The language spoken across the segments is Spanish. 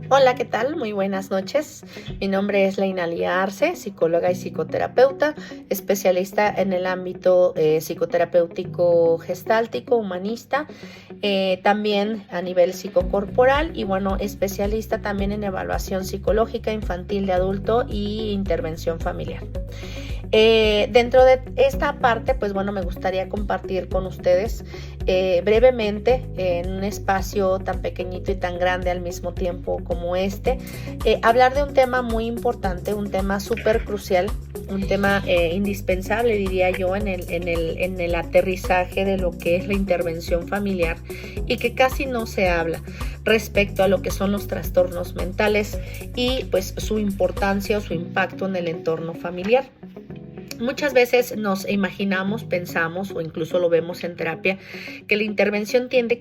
Hola, ¿qué tal? Muy buenas noches. Mi nombre es Leinalia Arce, psicóloga y psicoterapeuta, especialista en el ámbito psicoterapéutico gestáltico, humanista, también a nivel psicocorporal y bueno, especialista también en evaluación psicológica infantil de adulto y intervención familiar. Dentro de esta parte, pues bueno, me gustaría compartir con ustedes brevemente en un espacio tan pequeñito y tan grande al mismo tiempo como hablar de un tema muy importante, un tema súper crucial, un tema indispensable, diría yo, en el aterrizaje de lo que es la intervención familiar y que casi no se habla respecto a lo que son los trastornos mentales y pues su importancia o su impacto en el entorno familiar. Muchas veces nos imaginamos, pensamos o incluso lo vemos en terapia que la intervención tiende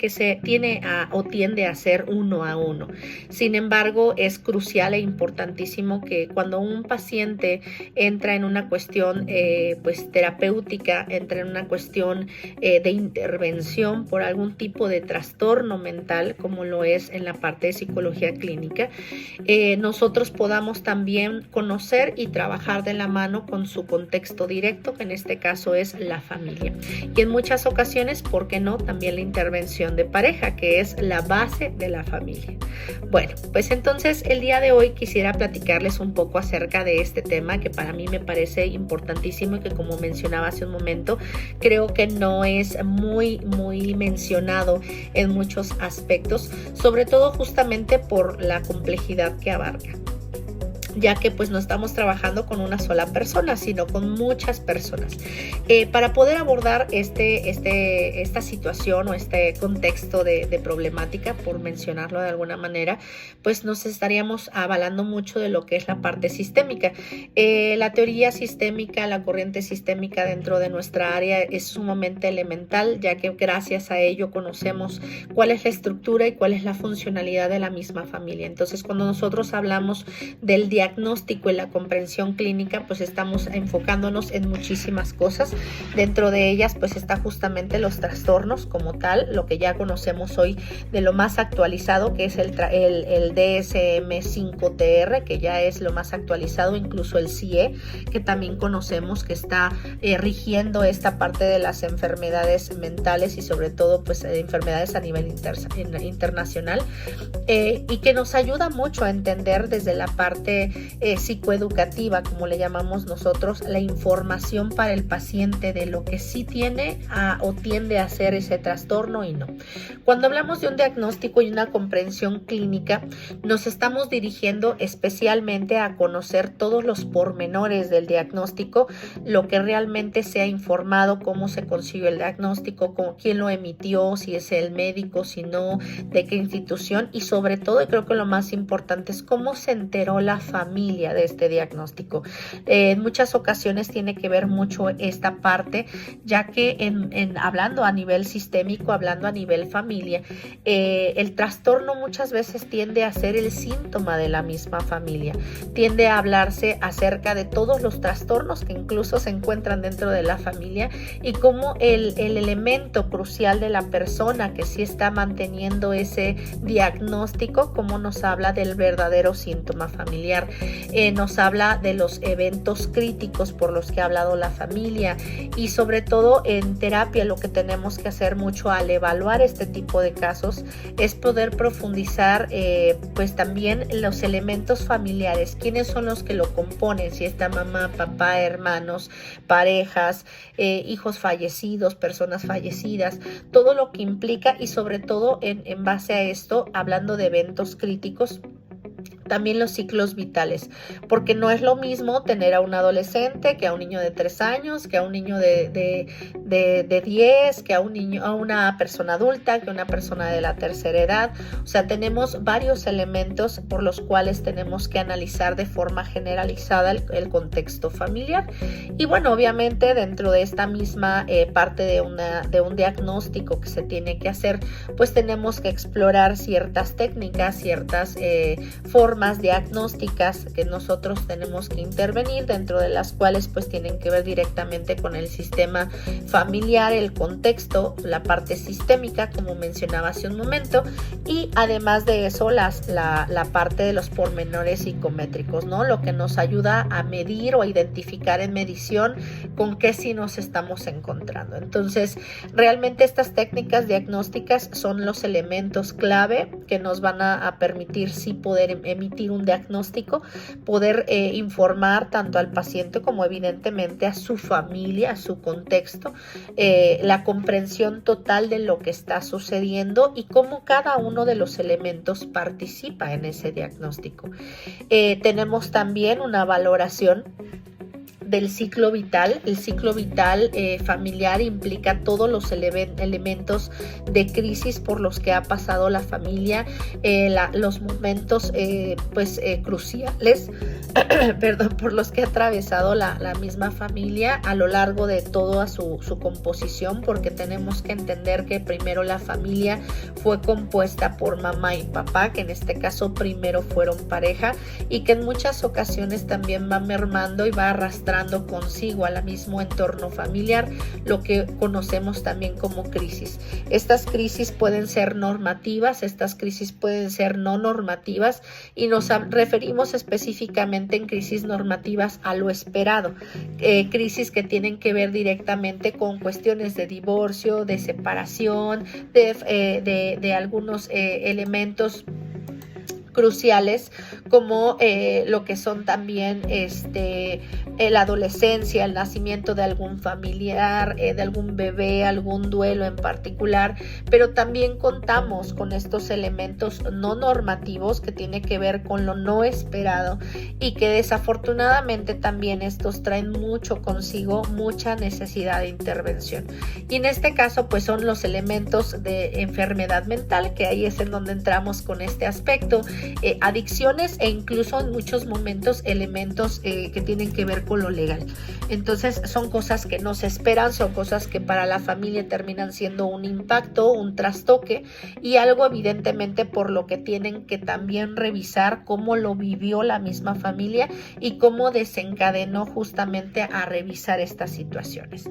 a ser uno a uno. Sin embargo, es crucial e importantísimo que cuando un paciente entra en una cuestión pues terapéutica, entra en una cuestión de intervención por algún tipo de trastorno mental, como lo es en la parte de psicología clínica, nosotros podamos también conocer y trabajar de la mano con su contexto directo, que en este caso es la familia. Y en muchas ocasiones, ¿por qué no? También la intervención de pareja, que es la base de la familia. Bueno, pues entonces el día de hoy quisiera platicarles un poco acerca de este tema que para mí me parece importantísimo y que, como mencionaba hace un momento, creo que no es muy mencionado en muchos aspectos, sobre todo justamente por la complejidad que abarca, ya que pues no estamos trabajando con una sola persona, sino con muchas personas. Para poder abordar esta situación o este contexto de problemática, por mencionarlo de alguna manera, pues nos estaríamos avalando mucho de lo que es la parte sistémica. La teoría sistémica, la corriente sistémica dentro de nuestra área es sumamente elemental, ya que gracias a ello conocemos cuál es la estructura y cuál es la funcionalidad de la misma familia. Entonces, cuando nosotros hablamos del diagnóstico y la comprensión clínica, pues estamos enfocándonos en muchísimas cosas. Dentro de ellas, pues está justamente los trastornos como tal, lo que ya conocemos hoy de lo más actualizado, que es el DSM-5-TR, que ya es lo más actualizado, incluso el CIE, que también conocemos que está rigiendo esta parte de las enfermedades mentales y sobre todo pues enfermedades a nivel internacional, y que nos ayuda mucho a entender desde la parte psicoeducativa, como le llamamos nosotros, la información para el paciente de lo que sí tiene o tiende a ser ese trastorno y no. Cuando hablamos de un diagnóstico y una comprensión clínica, nos estamos dirigiendo especialmente a conocer todos los pormenores del diagnóstico, lo que realmente se ha informado, cómo se consiguió el diagnóstico, quién lo emitió, si es el médico, si no, de qué institución, y sobre todo, y creo que lo más importante es cómo se enteró la familia de este diagnóstico. En muchas ocasiones tiene que ver mucho esta parte, ya que hablando a nivel sistémico, hablando a nivel familia, el trastorno muchas veces tiende a ser el síntoma de la misma familia. Tiende a hablarse acerca de todos los trastornos que incluso se encuentran dentro de la familia y cómo el elemento crucial de la persona que sí está manteniendo ese diagnóstico, cómo nos habla del verdadero síntoma familiar. Nos habla de los eventos críticos por los que ha hablado la familia, y sobre todo en terapia lo que tenemos que hacer mucho al evaluar este tipo de casos es poder profundizar pues también los elementos familiares, quiénes son los que lo componen, si está mamá, papá, hermanos, parejas, hijos fallecidos, personas fallecidas, todo lo que implica, y sobre todo en base a esto, hablando de eventos críticos, también los ciclos vitales, porque no es lo mismo tener a un adolescente que a un niño de 3 años, que a un niño de 10, que a una persona adulta, que a una persona de la tercera edad. O sea, tenemos varios elementos por los cuales tenemos que analizar de forma generalizada el contexto familiar. Y bueno, obviamente dentro de esta misma parte de un diagnóstico que se tiene que hacer, pues tenemos que explorar ciertas técnicas, ciertas formas formas diagnósticas que nosotros tenemos que intervenir, dentro de las cuales pues tienen que ver directamente con el sistema familiar, el contexto, la parte sistémica, como mencionaba hace un momento, y además de eso la parte de los pormenores psicométricos, ¿no? Lo que nos ayuda a medir o a identificar en medición con qué sí nos estamos encontrando. Entonces, realmente estas técnicas diagnósticas son los elementos clave que nos van a permitir sí poder emitir un diagnóstico, poder informar tanto al paciente como evidentemente a su familia, a su contexto, la comprensión total de lo que está sucediendo y cómo cada uno de los elementos participa en ese diagnóstico. Tenemos también una valoración del ciclo vital. El ciclo vital familiar implica todos los elementos de crisis por los que ha pasado la familia, los momentos cruciales perdón, por los que ha atravesado la misma familia a lo largo de toda su composición, porque tenemos que entender que primero la familia fue compuesta por mamá y papá, que en este caso primero fueron pareja, y que en muchas ocasiones también va mermando y va arrastrando consigo al mismo entorno familiar, lo que conocemos también como crisis. Estas crisis pueden ser normativas, estas crisis pueden ser no normativas, y nos referimos específicamente en crisis normativas a lo esperado, crisis que tienen que ver directamente con cuestiones de divorcio, de separación, de algunos elementos cruciales como lo que son también la adolescencia, el nacimiento de algún familiar, de algún bebé, algún duelo en particular, pero también contamos con estos elementos no normativos que tiene que ver con lo no esperado y que desafortunadamente también estos traen mucho consigo, mucha necesidad de intervención. Y en este caso pues son los elementos de enfermedad mental, que ahí es en donde entramos con este aspecto, adicciones e incluso en muchos momentos elementos que tienen que ver con lo legal. Entonces son cosas que no se esperan, son cosas que para la familia terminan siendo un impacto, un trastoque y algo evidentemente por lo que tienen que también revisar cómo lo vivió la misma familia y cómo desencadenó justamente a revisar estas situaciones.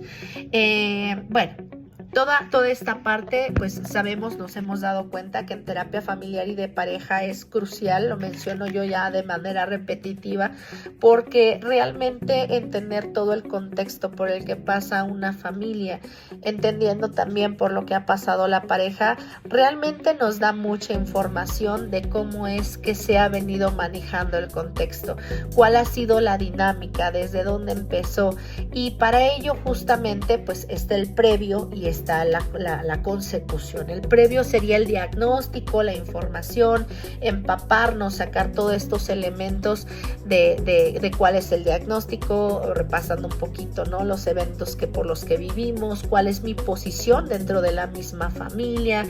Toda esta parte, pues sabemos, nos hemos dado cuenta que en terapia familiar y de pareja es crucial, lo menciono yo ya de manera repetitiva, porque realmente entender todo el contexto por el que pasa una familia, entendiendo también por lo que ha pasado la pareja, realmente nos da mucha información de cómo es que se ha venido manejando el contexto, cuál ha sido la dinámica, desde dónde empezó, y para ello justamente pues está el previo y está la consecución. El previo sería el diagnóstico, la información, empaparnos, sacar todos estos elementos de cuál es el diagnóstico, repasando un poquito, ¿no? Los eventos por los que vivimos, cuál es mi posición dentro de la misma familia,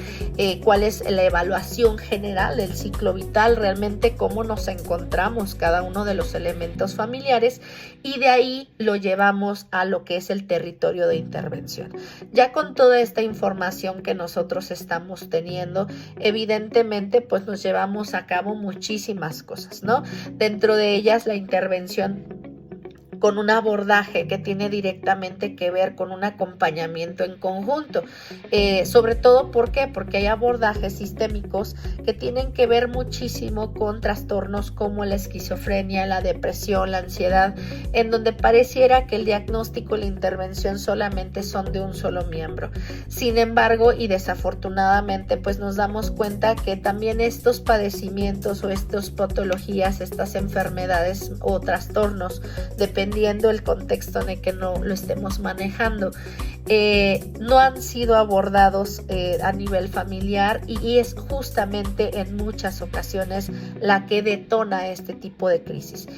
cuál es la evaluación general del ciclo vital, realmente cómo nos encontramos cada uno de los elementos familiares, y de ahí lo llevamos a lo que es el territorio de intervención. Ya con toda esta información que nosotros estamos teniendo, evidentemente pues nos llevamos a cabo muchísimas cosas, ¿no? Dentro de ellas la intervención con un abordaje que tiene directamente que ver con un acompañamiento en conjunto. Sobre todo, ¿por qué? Porque hay abordajes sistémicos que tienen que ver muchísimo con trastornos como la esquizofrenia, la depresión, la ansiedad, en donde pareciera que el diagnóstico y la intervención solamente son de un solo miembro. Sin embargo, y desafortunadamente, pues nos damos cuenta que también estos padecimientos o estas patologías, estas enfermedades o trastornos, dependiendo el contexto en el que no lo estemos manejando, no han sido abordados a nivel familiar, y es justamente en muchas ocasiones la que detona este tipo de crisis.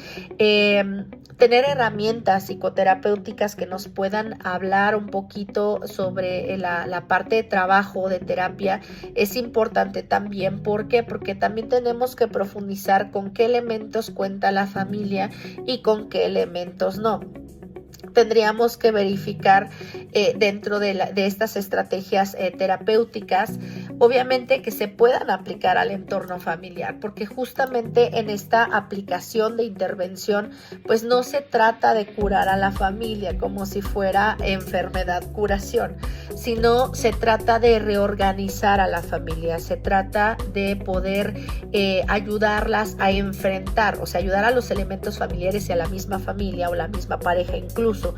Tener herramientas psicoterapéuticas que nos puedan hablar un poquito sobre la parte de trabajo de terapia es importante también. ¿Por qué? Porque también tenemos que profundizar con qué elementos cuenta la familia y con qué elementos no. Tendríamos que verificar dentro de estas estrategias terapéuticas obviamente que se puedan aplicar al entorno familiar, porque justamente en esta aplicación de intervención, pues no se trata de curar a la familia como si fuera enfermedad curación, sino se trata de reorganizar a la familia, se trata de poder ayudarlas a enfrentar, o sea, ayudar a los elementos familiares y a la misma familia o la misma pareja incluso,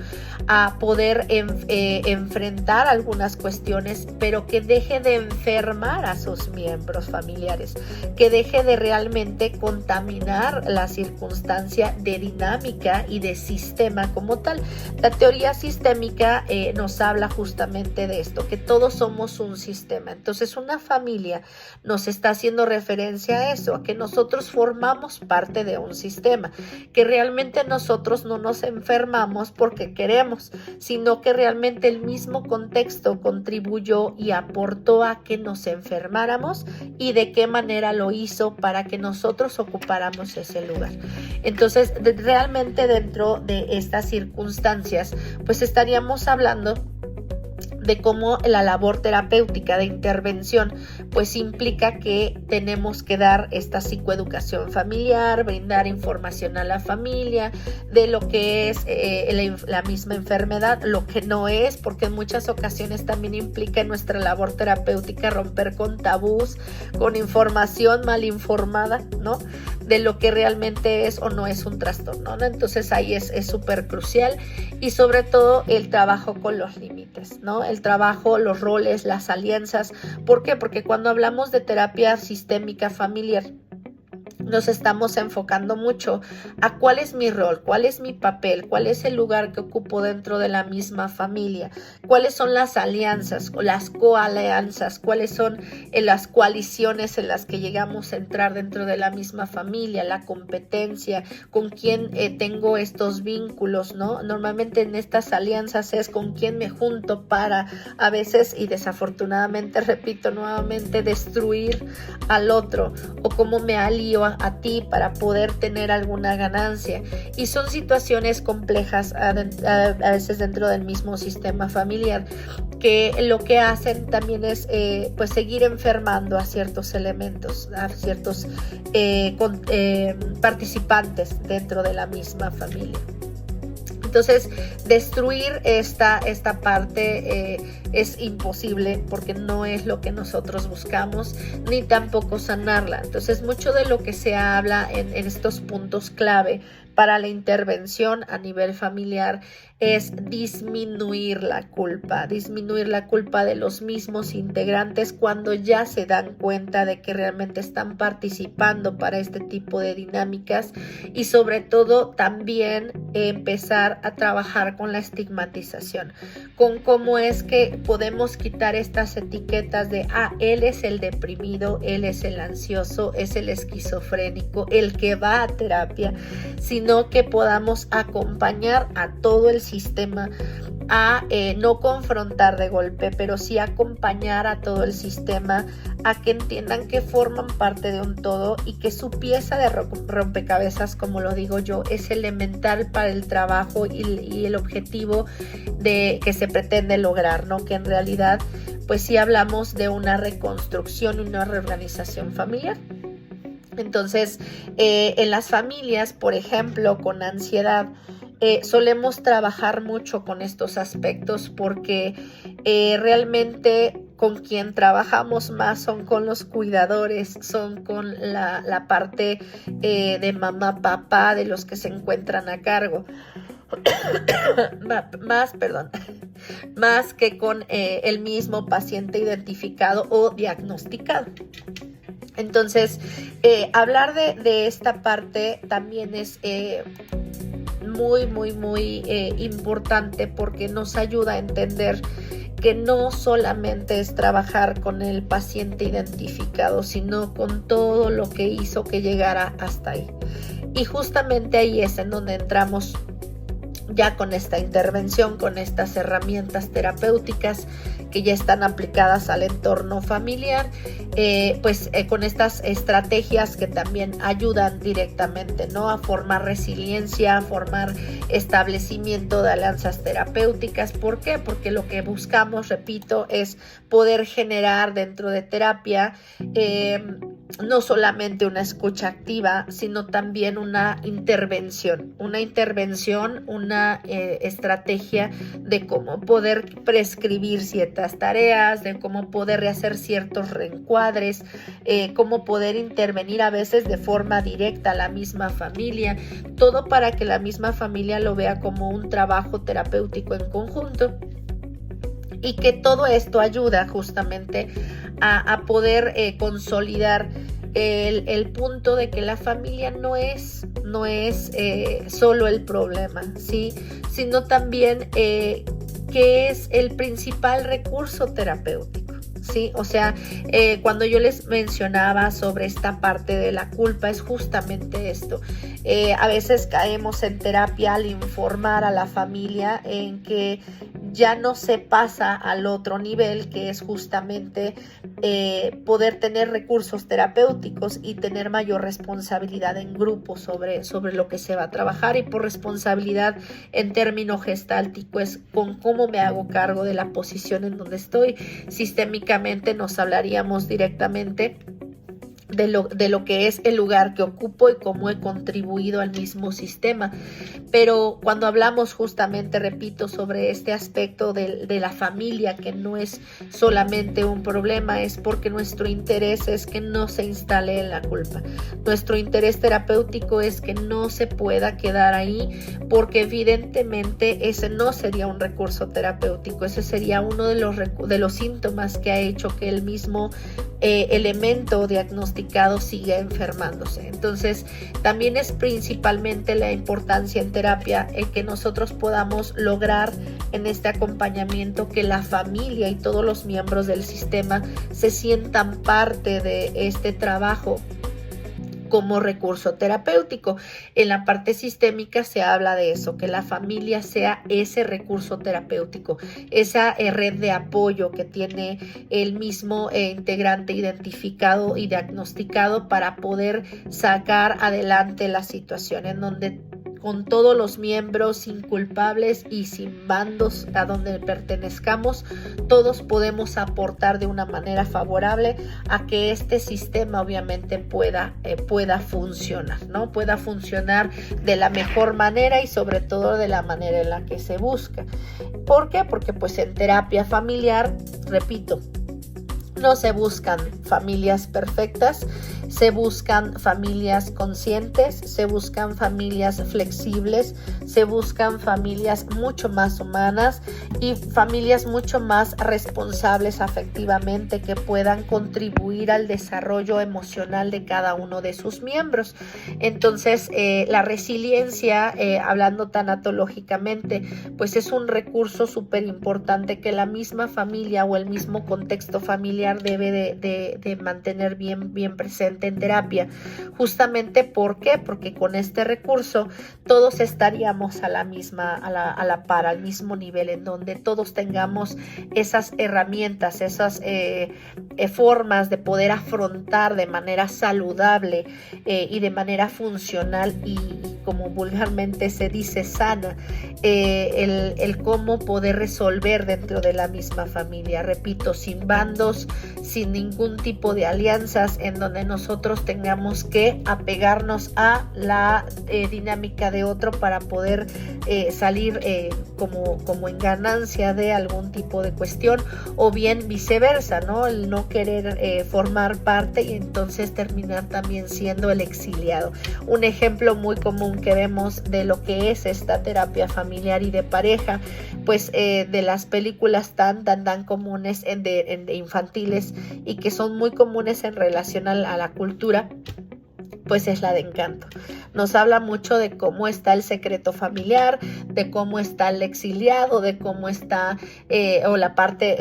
a poder enfrentar algunas cuestiones, pero que deje de enfermar a sus miembros familiares, que deje de realmente contaminar la circunstancia de dinámica y de sistema como tal. La teoría sistémica nos habla justamente de esto, que todos somos un sistema. Entonces una familia nos está haciendo referencia a eso, a que nosotros formamos parte de un sistema, que realmente nosotros no nos enfermamos porque queremos, sino que realmente el mismo contexto contribuyó y aportó a que nos enfermáramos, y de qué manera lo hizo para que nosotros ocupáramos ese lugar. Entonces, realmente dentro de estas circunstancias, pues estaríamos hablando de cómo la labor terapéutica de intervención pues implica que tenemos que dar esta psicoeducación familiar, brindar información a la familia de lo que es la misma enfermedad, lo que no es, porque en muchas ocasiones también implica en nuestra labor terapéutica romper con tabús, con información mal informada, ¿no? De lo que realmente es o no es un trastorno, ¿no? Entonces ahí es súper crucial, y sobre todo el trabajo con los límites, ¿no? El trabajo, los roles, las alianzas. ¿Por qué? Porque cuando hablamos de terapia sistémica familiar, nos estamos enfocando mucho a cuál es mi rol, cuál es mi papel, cuál es el lugar que ocupo dentro de la misma familia, cuáles son las alianzas o las coalianzas, cuáles son las coaliciones en las que llegamos a entrar dentro de la misma familia, la competencia, con quién tengo estos vínculos, ¿no? Normalmente en estas alianzas es con quién me junto para a veces, y desafortunadamente, repito nuevamente, destruir al otro, o cómo me alío a ti para poder tener alguna ganancia. Y son situaciones complejas a veces dentro del mismo sistema familiar, que lo que hacen también es pues seguir enfermando a ciertos elementos, a ciertos participantes dentro de la misma familia. Entonces, destruir esta parte es imposible, porque no es lo que nosotros buscamos, ni tampoco sanarla. Entonces, mucho de lo que se habla en estos puntos clave para la intervención a nivel familiar es disminuir la culpa de los mismos integrantes cuando ya se dan cuenta de que realmente están participando para este tipo de dinámicas, y sobre todo también empezar a trabajar con la estigmatización, con cómo es que podemos quitar estas etiquetas de él es el deprimido, él es el ansioso, es el esquizofrénico, el que va a terapia, sino que podamos acompañar a todo el sistema a no confrontar de golpe, pero sí acompañar a todo el sistema a que entiendan que forman parte de un todo, y que su pieza de rompecabezas, como lo digo yo, es elemental para el trabajo y el objetivo de que se pretende lograr, ¿no? Que en realidad pues sí hablamos de una reconstrucción y una reorganización familiar. Entonces, en las familias, por ejemplo, con ansiedad, solemos trabajar mucho con estos aspectos, porque realmente con quien trabajamos más son con los cuidadores, son con la parte de mamá, papá, de los que se encuentran a cargo. Más que con el mismo paciente identificado o diagnosticado. Entonces, hablar de esta parte también es muy importante, porque nos ayuda a entender que no solamente es trabajar con el paciente identificado, sino con todo lo que hizo que llegara hasta ahí. Y justamente ahí es en donde entramos ya con esta intervención, con estas herramientas terapéuticas que ya están aplicadas al entorno familiar, con estas estrategias que también ayudan directamente, ¿no?, a formar resiliencia, a formar establecimiento de alianzas terapéuticas. ¿Por qué? Porque lo que buscamos, repito, es poder generar dentro de terapia no solamente una escucha activa, sino también una intervención, una estrategia de cómo poder prescribir ciertas tareas, de cómo poder rehacer ciertos reencuadres, cómo poder intervenir a veces de forma directa a la misma familia, todo para que la misma familia lo vea como un trabajo terapéutico en conjunto. Y que todo esto ayuda justamente a poder consolidar el punto de que la familia no es solo el problema, ¿sí?, sino también que es el principal recurso terapéutico. Sí, o sea, cuando yo les mencionaba sobre esta parte de la culpa, es justamente esto. A veces caemos en terapia al informar a la familia en que ya no se pasa al otro nivel, que es justamente poder tener recursos terapéuticos y tener mayor responsabilidad en grupo sobre lo que se va a trabajar. Y por responsabilidad en término gestáltico es con cómo me hago cargo de la posición en donde estoy. Sistémicamente nos hablaríamos directamente de lo que es el lugar que ocupo y cómo he contribuido al mismo sistema. Pero cuando hablamos justamente, repito, sobre este aspecto de la familia, que no es solamente un problema, es porque nuestro interés es que no se instale en la culpa. Nuestro interés terapéutico es que no se pueda quedar ahí, porque evidentemente ese no sería un recurso terapéutico, ese sería uno de los síntomas que ha hecho que el mismo elemento diagnosticado siga enfermándose. Entonces, también es principalmente la importancia en terapia en que nosotros podamos lograr en este acompañamiento que la familia y todos los miembros del sistema se sientan parte de este trabajo como recurso terapéutico. En la parte sistémica se habla de eso, que la familia sea ese recurso terapéutico, esa red de apoyo que tiene el mismo integrante identificado y diagnosticado para poder sacar adelante la situación, en donde con todos los miembros inculpables y sin bandos a donde pertenezcamos, todos podemos aportar de una manera favorable a que este sistema obviamente pueda funcionar, ¿no? Pueda funcionar de la mejor manera y sobre todo de la manera en la que se busca. ¿Por qué? Porque pues en terapia familiar, repito, no se buscan familias perfectas, se buscan familias conscientes, se buscan familias flexibles, se buscan familias mucho más humanas y familias mucho más responsables afectivamente, que puedan contribuir al desarrollo emocional de cada uno de sus miembros. Entonces, la resiliencia, hablando tanatológicamente, pues es un recurso súper importante que la misma familia o el mismo contexto familiar debe de mantener bien presente en terapia. Justamente, ¿por qué? Porque con este recurso todos estaríamos a la par, al mismo nivel, en donde todos tengamos esas herramientas, esas formas de poder afrontar de manera saludable y de manera funcional y como vulgarmente se dice sana, el cómo poder resolver dentro de la misma familia. Repito, sin bandos, sin ningún tipo de alianzas en donde nosotros tengamos que apegarnos a la dinámica de otro para poder salir como en ganancia de algún tipo de cuestión, o bien viceversa, ¿no? El no querer formar parte y entonces terminar también siendo el exiliado. Un ejemplo muy común que vemos de lo que es esta terapia familiar y de pareja, pues de las películas tan comunes de infantiles y que son muy comunes en relación a la cultura, pues es la de Encanto. nos habla mucho de cómo está el secreto familiar, de cómo está el exiliado, de cómo está o la parte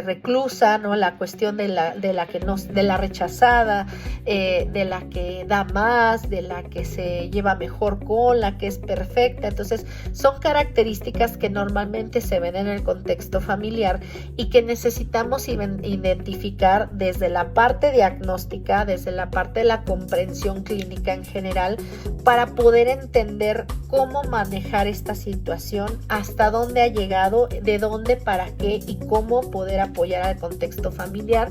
reclusa, ¿no? La cuestión de la rechazada, de la que da más, de la que se lleva mejor con, la que es perfecta. Entonces son características que normalmente se ven en el contexto familiar y que necesitamos identificar desde la parte diagnóstica, desde la parte de la comprensión clínica en general, para poder entender cómo manejar esta situación, hasta dónde ha llegado, de dónde, para qué y cómo poder apoyar al contexto familiar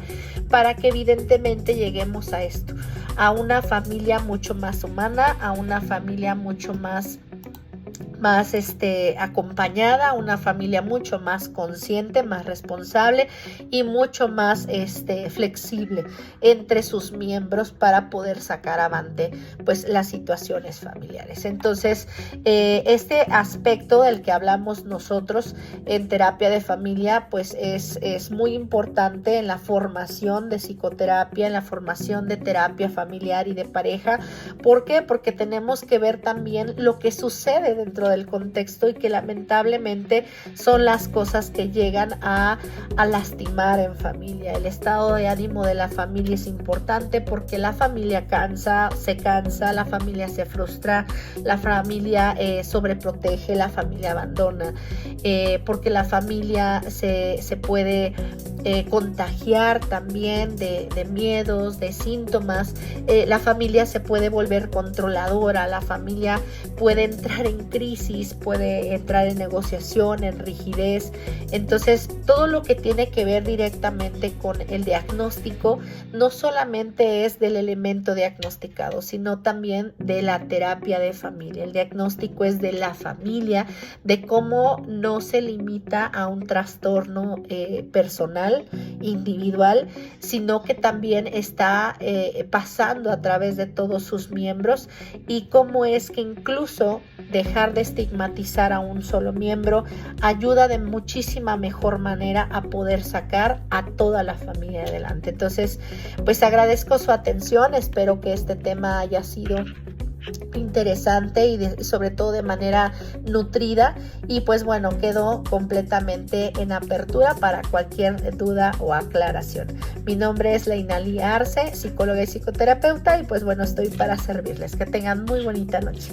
para que evidentemente lleguemos a esto, a una familia mucho más humana, a una familia mucho más acompañada, una familia mucho más consciente, más responsable y mucho más flexible entre sus miembros para poder sacar avante pues las situaciones familiares. Entonces este aspecto del que hablamos nosotros en terapia de familia pues es muy importante en la formación de psicoterapia, en la formación de terapia familiar y de pareja. ¿Por qué? Porque tenemos que ver también lo que sucede dentro del contexto y que lamentablemente son las cosas que llegan a lastimar en familia. El estado de ánimo de la familia es importante porque la familia se cansa, la familia se frustra, la familia sobreprotege, la familia abandona, porque la familia se puede contagiar también de miedos, de síntomas. La familia se puede volver controladora, la familia puede entrar en crisis, puede entrar en negociación, en rigidez. Entonces, todo lo que tiene que ver directamente con el diagnóstico no solamente es del elemento diagnosticado, sino también de la terapia de familia. El diagnóstico es de la familia, de cómo no se limita a un trastorno personal, individual, sino que también está pasando a través de todos sus miembros, y cómo es que incluso dejar de estigmatizar a un solo miembro ayuda de muchísima mejor manera a poder sacar a toda la familia adelante. Entonces, pues agradezco su atención, espero que este tema haya sido interesante y sobre todo de manera nutrida, y pues bueno, quedo completamente en apertura para cualquier duda o aclaración. Mi nombre es Leinali Arce, psicóloga y psicoterapeuta, y pues bueno, estoy para servirles. Que tengan muy bonita noche.